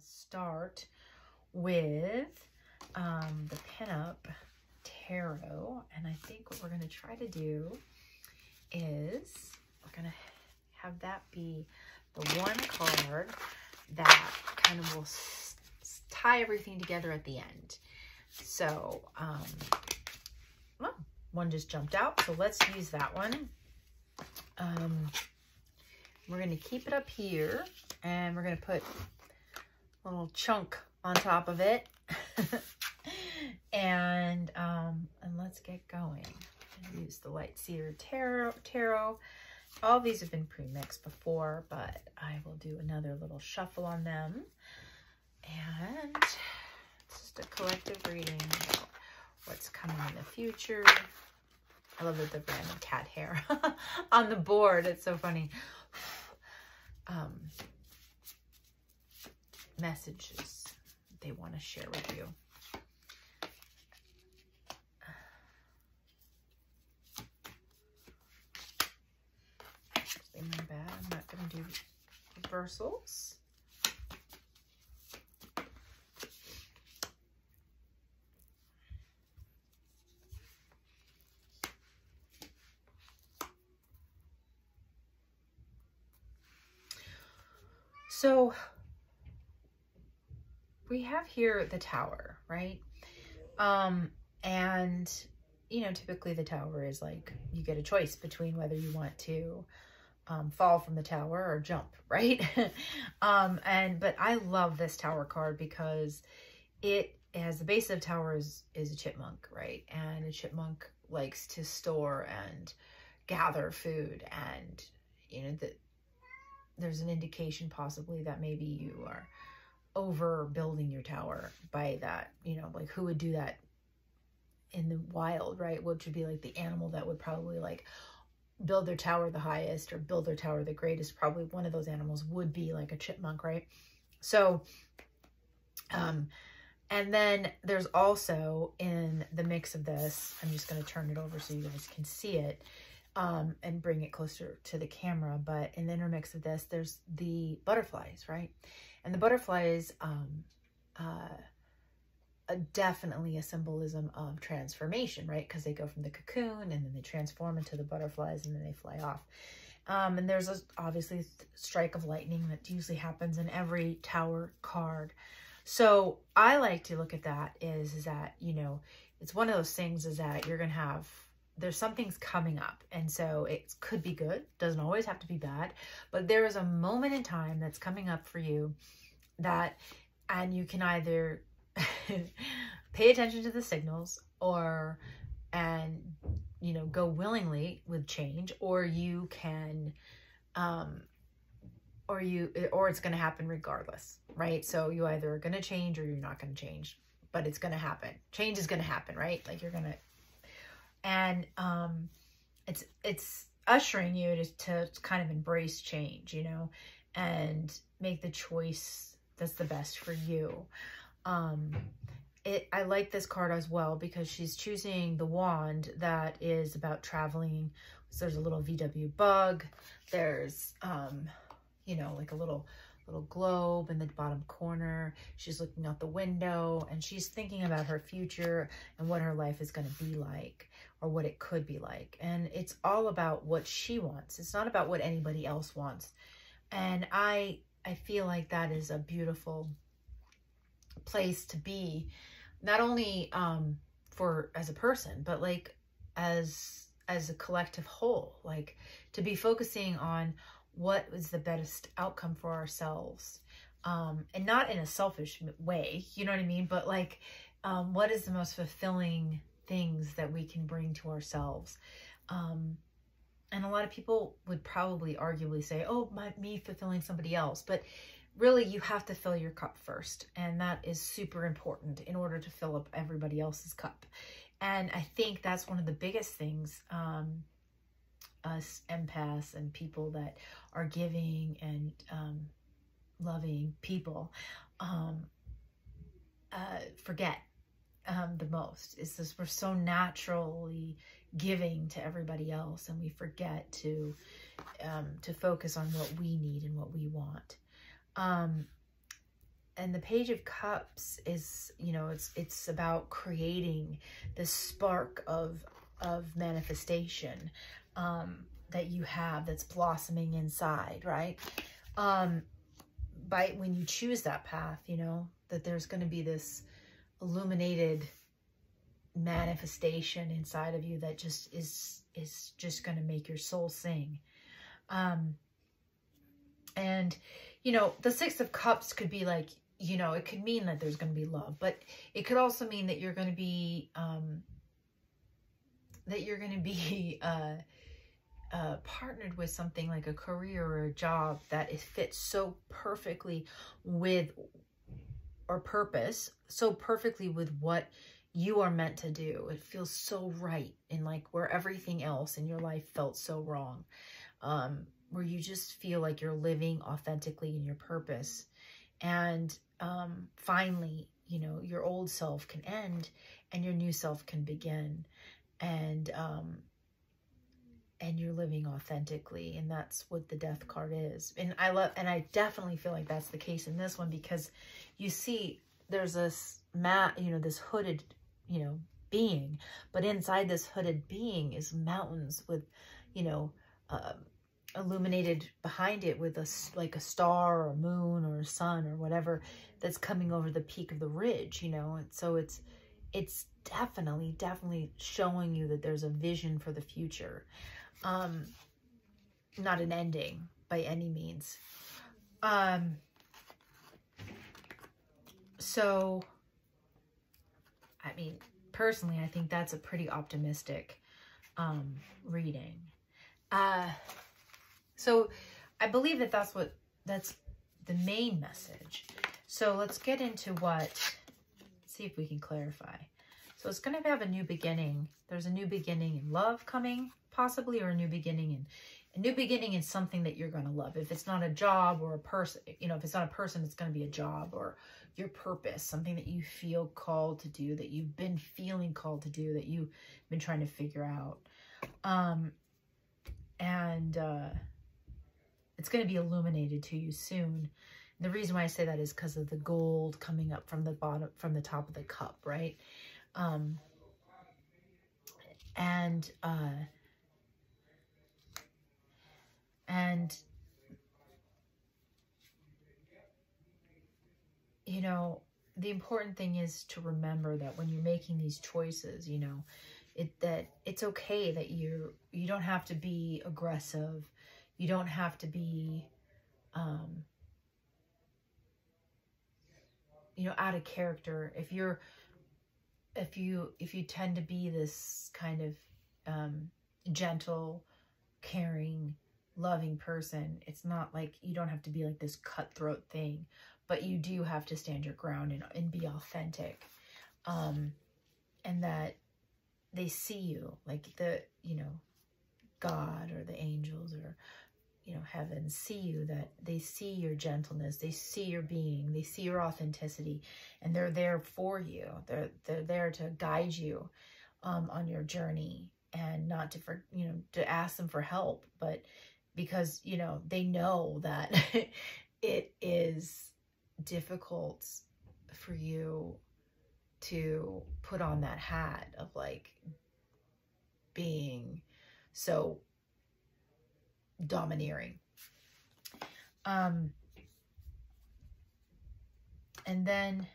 start with the pinup tarot, and I think what we're going to try to do is we're going to have that be the one card that kind of will tie everything together at the end. So well, one just jumped out, so let's use that one. We're going to keep it up here, and we're going to put a little chunk on top of it. and let's get going. Use the Light Cedar Tarot. All these have been pre-mixed before, but I will do another little shuffle on them. And it's just a collective reading about what's coming in the future. I love the random cat hair on the board. It's so funny. Messages they want to share with you. My bad. I'm not going to do reversals. So we have here the Tower, right? And you know, typically the Tower is like you get a choice between whether you want to fall from the tower or jump, right? But I love this Tower card because it has the base of the Tower is a chipmunk, right? And a chipmunk likes to store and gather food, and you know that there's an indication possibly that maybe you are overbuilding your tower by that, you know, like who would do that in the wild, right? Which would be like the animal that would probably like build their tower the highest or build their tower the greatest. Probably one of those animals would be like a chipmunk, right? So, and then there's also in the mix of this, I'm just going to turn it over so you guys can see it, and bring it closer to the camera. But in the intermix of this, there's the butterflies, right? And the butterflies, definitely a symbolism of transformation, right? Because they go from the cocoon and then they transform into the butterflies and then they fly off. And there's obviously a strike of lightning that usually happens in every Tower card. So I like to look at that is that, you know, it's one of those things is that you're going to have, there's something's coming up. And so it could be good. Doesn't always have to be bad, but there is a moment in time that's coming up for you that, and you can either pay attention to the signals and you know, go willingly with change, or you can, or it's going to happen regardless, right? So you either are going to change or you're not going to change, but it's going to happen. Change is going to happen, right? Like you're going to, and, it's ushering you to kind of embrace change, you know, and make the choice that's the best for you. I like this card as well because she's choosing the wand that is about traveling. So there's a little VW bug. There's, you know, like a little globe in the bottom corner. She's looking out the window and she's thinking about her future and what her life is going to be like, or what it could be like. And it's all about what she wants. It's not about what anybody else wants. And I feel like that is a beautiful place to be, not only for as a person, but like as a collective whole, like to be focusing on what is the best outcome for ourselves, and not in a selfish way, you know what I mean, but like what is the most fulfilling things that we can bring to ourselves. And a lot of people would probably arguably say, oh, me fulfilling somebody else, but really you have to fill your cup first. And that is super important in order to fill up everybody else's cup. And I think that's one of the biggest things, us empaths and people that are giving and loving people forget the most. Is this, we're so naturally giving to everybody else, and we forget to focus on what we need and what we want. and the Page of Cups is, you know, it's about creating this spark of manifestation that you have, that's blossoming inside, right? When you choose that path, you know, that there's going to be this illuminated manifestation inside of you that just is just going to make your soul sing. And, you know, the Six of Cups could be like, you know, it could mean that there's going to be love, but it could also mean that you're going to be, partnered with something like a career or a job that fits so perfectly with, or purpose, so perfectly with what you are meant to do. It feels so right, in like where everything else in your life felt so wrong. Where you just feel like you're living authentically in your purpose. And finally, you know, your old self can end and your new self can begin. And you're living authentically. And that's what the Death card is. And I definitely feel like that's the case in this one, because you see there's this this hooded, you know, being, but inside this hooded being is mountains with, you know, illuminated behind it with like a star or a moon or a sun or whatever that's coming over the peak of the ridge, you know. And so it's definitely showing you that there's a vision for the future, not an ending by any means. So I mean, personally, I think that's a pretty optimistic reading. So I believe that that's the main message. So let's get into see if we can clarify. So it's going to have a new beginning. There's a new beginning in love coming, possibly, or a new beginning in something that you're going to love. If it's not a job or a person, you know, if it's not a person, it's going to be a job or your purpose, something that you feel called to do, that you've been feeling called to do, that you've been trying to figure out. It's going to be illuminated to you soon. And the reason why I say that is because of the gold coming up from the bottom, from the top of the cup, right? You know, the important thing is to remember that when you're making these choices, you know, that it's okay that you don't have to be aggressive. You don't have to be, you know, out of character. If you tend to be this kind of gentle, caring, loving person, it's not like you don't have to be like this cutthroat thing, but you do have to stand your ground and be authentic. And that they see you, like you know, God or the angels or, you know, heaven see you, that they see your gentleness, they see your being, they see your authenticity, and they're there for you. They're there to guide you on your journey, and not to to ask them for help, but because, you know, they know that it is difficult for you to put on that hat of like being so domineering. And then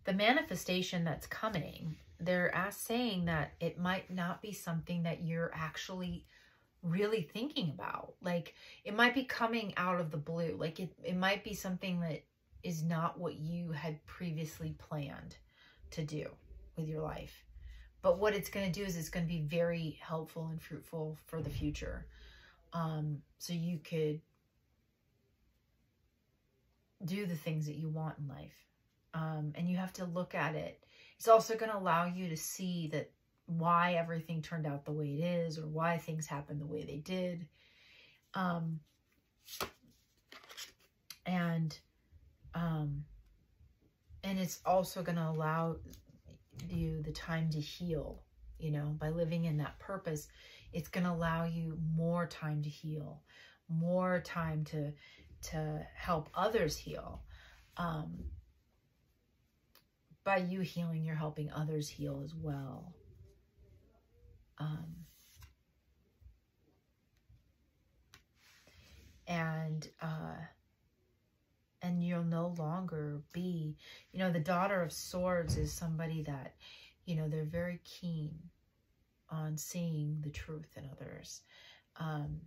the manifestation that's coming, they're saying that it might not be something that you're actually really thinking about. Like, it might be coming out of the blue. Like, it might be something that is not what you had previously planned to do with your life. But what it's going to do is it's going to be very helpful and fruitful for the future. So you could do the things that you want in life. And you have to look at it. It's also going to allow you to see that why everything turned out the way it is, or why things happened the way they did. And it's also going to allow you the time to heal, you know, by living in that purpose. It's going to allow you more time to heal, more time to help others heal. by you healing, you're helping others heal as well. And you'll no longer be, you know, the Daughter of Swords is somebody that, you know, they're very keen on seeing the truth in others. And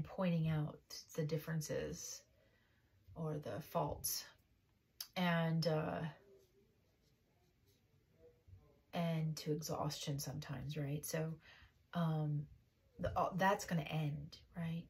pointing out the differences or the faults, and to exhaustion sometimes, right? So that's going to end, right?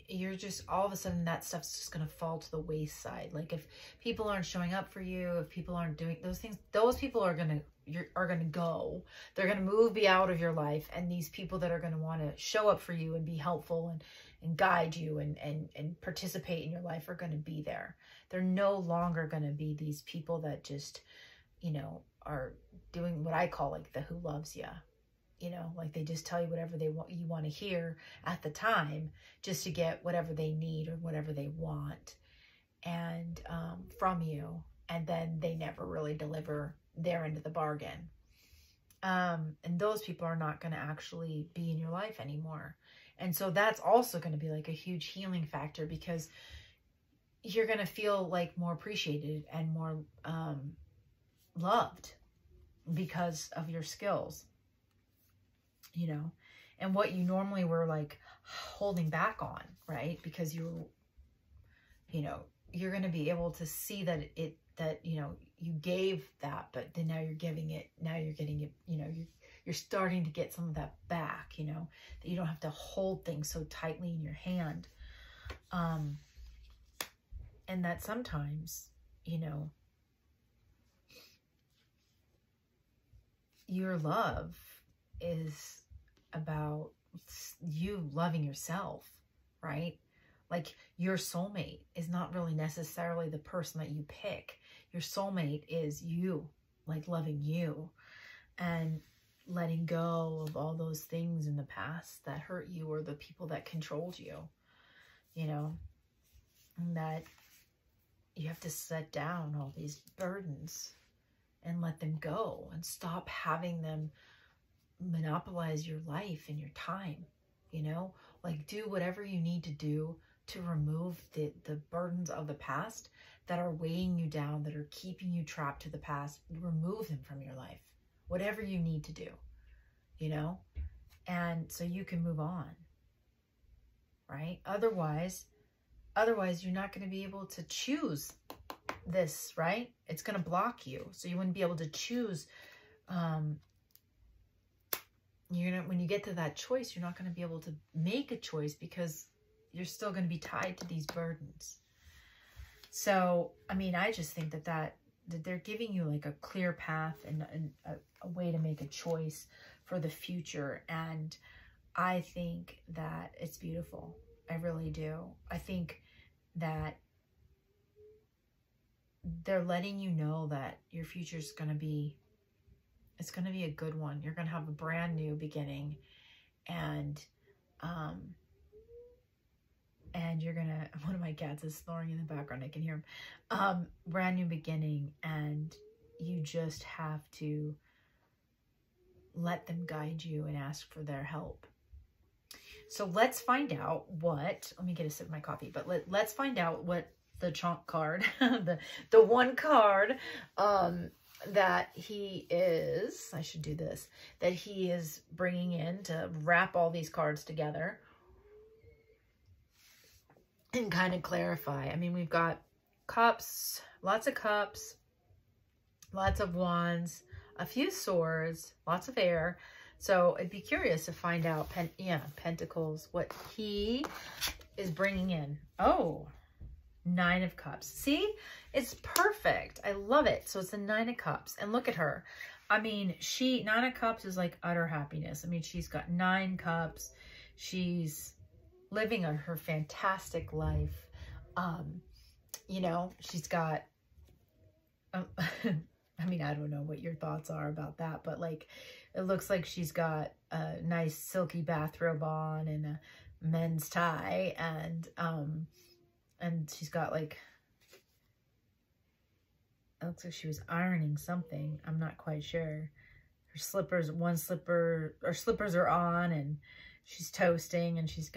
You're just, all of a sudden that stuff's just going to fall to the wayside. Like if people aren't showing up for you, if people aren't doing those things, those people are going to go. They're going to move, be out of your life. And these people that are going to want to show up for you and be helpful and guide you and participate in your life are going to be there. They're no longer going to be these people that just, you know, are doing what I call like the who loves ya. You know, like they just tell you whatever you want to hear at the time, just to get whatever they need or whatever they want, and from you, and then they never really deliver their end of the bargain. And those people are not going to actually be in your life anymore. And so that's also going to be like a huge healing factor, because you're going to feel like more appreciated and more loved because of your skills. You know, and what you normally were like holding back on, right? Because you know, you're going to be able to see that you know, you gave that, but then now you're giving it, now you're getting it, you know, you're starting to get some of that back, you know, that you don't have to hold things so tightly in your hand. And that sometimes, you know, your love is about you loving yourself, right? Like your soulmate is not really necessarily the person that you pick. Your soulmate is you, like loving you and letting go of all those things in the past that hurt you or the people that controlled you, you know, and that you have to set down all these burdens and let them go and stop having them monopolize your life and your time, you know, like do whatever you need to do to remove the burdens of the past that are weighing you down, that are keeping you trapped to the past. Remove them from your life, whatever you need to do, you know, and so you can move on, right? Otherwise you're not going to be able to choose this, right? It's going to block you. So you wouldn't be able to choose. When you get to that choice, you're not going to be able to make a choice because you're still going to be tied to these burdens. So, I mean, I just think that they're giving you like a clear path and a way to make a choice for the future. And I think that it's beautiful. I really do. I think that they're letting you know that your future's going to be, it's going to be a good one. You're going to have a brand new beginning, and you're going to, one of my cats is snoring in the background. I can hear him. Brand new beginning, and you just have to let them guide you and ask for their help. So let's find out what, let me get a sip of my coffee, but let's find out what the chunk card, the one card, that he is, I should do this, that he is bringing in to wrap all these cards together and kind of clarify. I mean, we've got cups, lots of wands, a few swords, lots of air. So I'd be curious to find out, pentacles, what he is bringing in. Oh, 9 of Cups. See, it's perfect. I love it. So it's a 9 of Cups. And look at her. I mean, 9 of Cups is like utter happiness. I mean, she's got 9 cups. She's living her fantastic life. You know, she's got, I mean, I don't know what your thoughts are about that, but like, it looks like she's got a nice silky bathrobe on and a men's tie, and she's got like, it looks like she was ironing something. I'm not quite sure. Her slippers, slippers are on, and she's toasting, and she's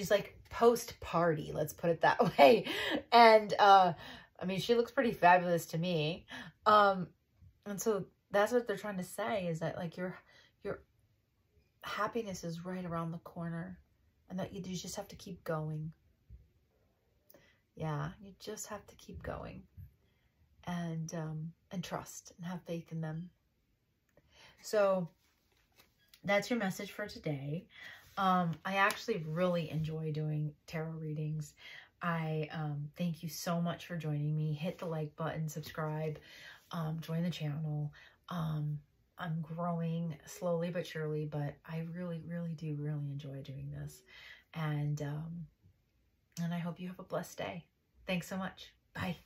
like post-party, let's put it that way. And, I mean, she looks pretty fabulous to me. And so that's what they're trying to say, is that like your happiness is right around the corner, and that you just have to keep going. Yeah, you just have to keep going, and trust and have faith in them. So that's your message for today. I actually really enjoy doing tarot readings. I thank you so much for joining me. Hit the like button, subscribe, join the channel. I'm growing slowly but surely, but I really do enjoy doing this. And I hope you have a blessed day. Thanks so much. Bye.